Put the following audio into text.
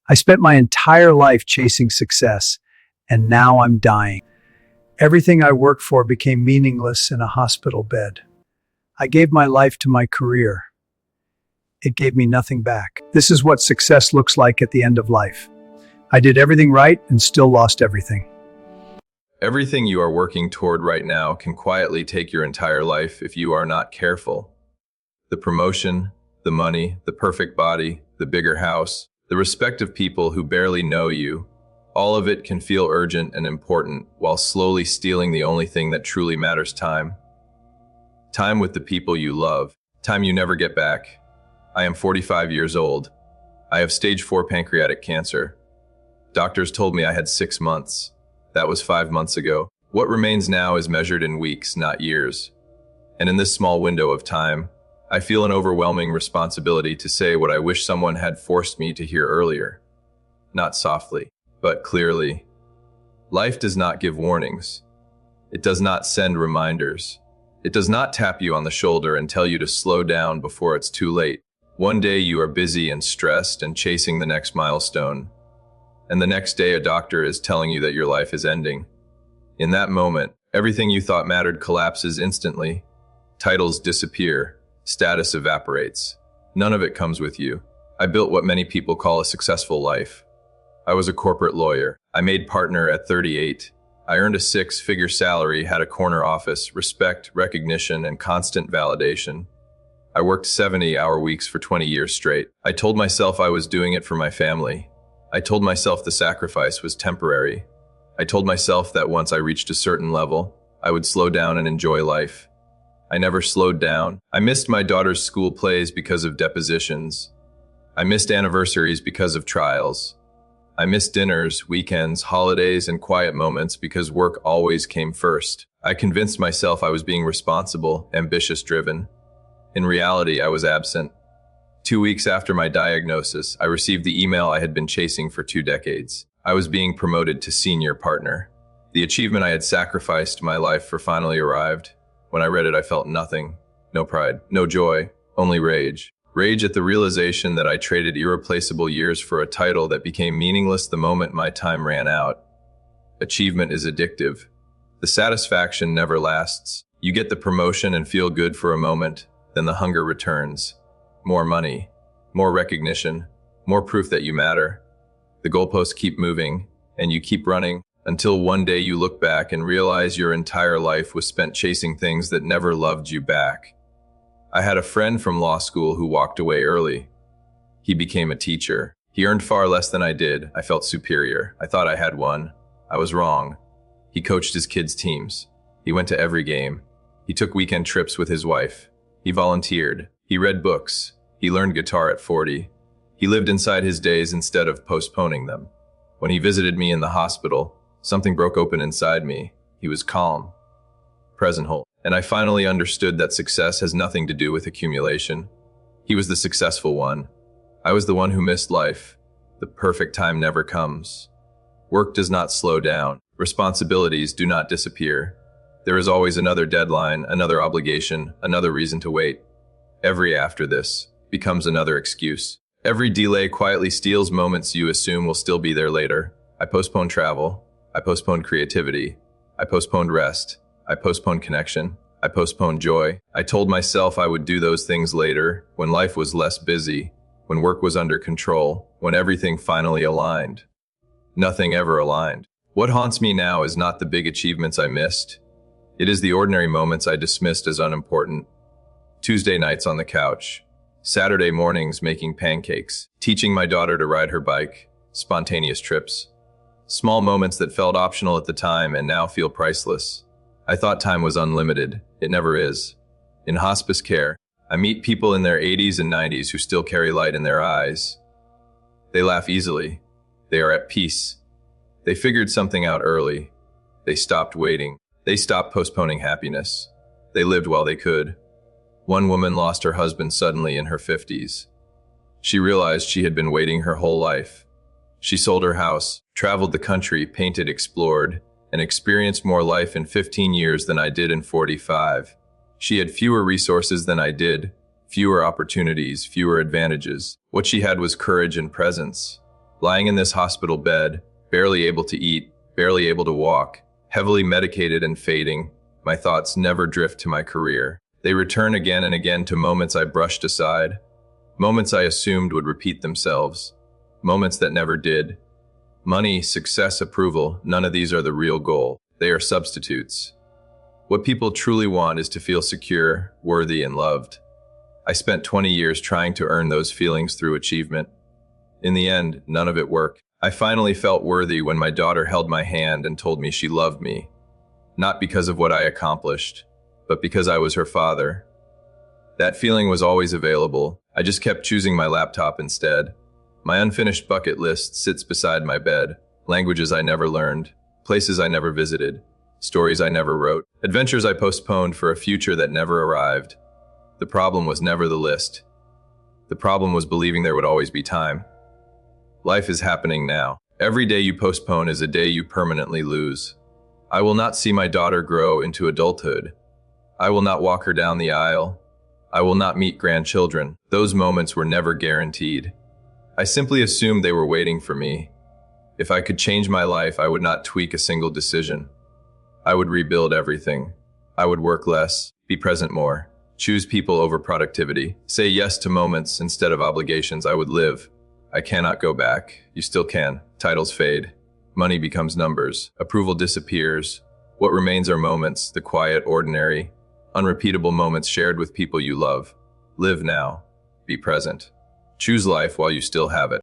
I spent my entire life chasing success, and now I'm dying. Everything I worked for became meaningless in a hospital bed. I gave my life to my career. It gave me nothing back. This is what success looks like at the end of life. I did everything right and still lost everything. Everything you are working toward right now can quietly take your entire life if you are not careful. The promotion, the money, the perfect body, the bigger house, the respect of people who barely know you, all of it can feel urgent and important while slowly stealing the only thing that truly matters: time. Time with the people you love, time you never get back. I am 45 years old. I have stage 4 pancreatic cancer. Doctors told me I had 6 months. That was 5 months ago. What remains now is measured in weeks, not years. And in this small window of time, I feel an overwhelming responsibility to say what I wish someone had forced me to hear earlier. Not softly, but clearly. Life does not give warnings. It does not send reminders. It does not tap you on the shoulder and tell you to slow down before it's too late. One day you are busy and stressed and chasing the next milestone. And the next day a doctor is telling you that your life is ending. In that moment, everything you thought mattered collapses instantly. Titles disappear. Status evaporates. None of it comes with you. I built what many people call a successful life. I was a corporate lawyer. I made partner at 38. I earned a 6-figure salary, had a corner office, respect, recognition, and constant validation. I worked 70-hour weeks for 20 years straight. I told myself I was doing it for my family. I told myself the sacrifice was temporary. I told myself that once I reached a certain level, I would slow down and enjoy life. I never slowed down. I missed my daughter's school plays because of depositions. I missed anniversaries because of trials. I missed dinners, weekends, holidays, and quiet moments because work always came first. I convinced myself I was being responsible, ambitious, driven. In reality, I was absent. 2 weeks after my diagnosis, I received the email I had been chasing for 2 decades. I was being promoted to senior partner. The achievement I had sacrificed my life for finally arrived. When I read it, I felt nothing. No pride, no joy, only rage. Rage at the realization that I traded irreplaceable years for a title that became meaningless the moment my time ran out. Achievement is addictive. The satisfaction never lasts. You get the promotion and feel good for a moment, then the hunger returns. More money, more recognition, more proof that you matter. The goalposts keep moving, and you keep running, until one day you look back and realize your entire life was spent chasing things that never loved you back. I had a friend from law school who walked away early. He became a teacher. He earned far less than I did. I felt superior. I thought I had one. I was wrong. He coached his kids' teams. He went to every game. He took weekend trips with his wife. He volunteered. He read books. He learned guitar at 40. He lived inside his days instead of postponing them. When he visited me in the hospital, something broke open inside me. He was calm, present, whole. And I finally understood that success has nothing to do with accumulation. He was the successful one. I was the one who missed life. The perfect time never comes. Work does not slow down. Responsibilities do not disappear. There is always another deadline, another obligation, another reason to wait. Every after this becomes another excuse. Every delay quietly steals moments you assume will still be there later. I postponed travel. I postponed creativity. I postponed rest. I postponed connection. I postponed joy. I told myself I would do those things later, when life was less busy, when work was under control, when everything finally aligned. Nothing ever aligned. What haunts me now is not the big achievements I missed. It is the ordinary moments I dismissed as unimportant. Tuesday nights on the couch. Saturday mornings making pancakes. Teaching my daughter to ride her bike. Spontaneous trips. Small moments that felt optional at the time and now feel priceless. I thought time was unlimited. It never is. In hospice care, I meet people in their 80s and 90s who still carry light in their eyes. They laugh easily. They are at peace. They figured something out early. They stopped waiting. They stopped postponing happiness. They lived while they could. One woman lost her husband suddenly in her 50s. She realized she had been waiting her whole life. She sold her house, traveled the country, painted, explored, and experienced more life in 15 years than I did in 45. She had fewer resources than I did, fewer opportunities, fewer advantages. What she had was courage and presence. Lying in this hospital bed, barely able to eat, barely able to walk, heavily medicated and fading, my thoughts never drift to my career. They return again and again to moments I brushed aside, moments I assumed would repeat themselves, moments that never did. Money, success, approval, none of these are the real goal. They are substitutes. What people truly want is to feel secure, worthy, and loved. I spent 20 years trying to earn those feelings through achievement. In the end, none of it worked. I finally felt worthy when my daughter held my hand and told me she loved me. Not because of what I accomplished, but because I was her father. That feeling was always available. I just kept choosing my laptop instead. My unfinished bucket list sits beside my bed. Languages I never learned, places I never visited, stories I never wrote, adventures I postponed for a future that never arrived. The problem was never the list. The problem was believing there would always be time. Life is happening now. Every day you postpone is a day you permanently lose. I will not see my daughter grow into adulthood. I will not walk her down the aisle. I will not meet grandchildren. Those moments were never guaranteed. I simply assumed they were waiting for me. If I could change my life, I would not tweak a single decision. I would rebuild everything. I would work less, be present more, choose people over productivity, say yes to moments instead of obligations. I would live. I cannot go back. You still can. Titles fade. Money becomes numbers. Approval disappears. What remains are moments, the quiet, ordinary, unrepeatable moments shared with people you love. Live now. Be present. Choose life while you still have it.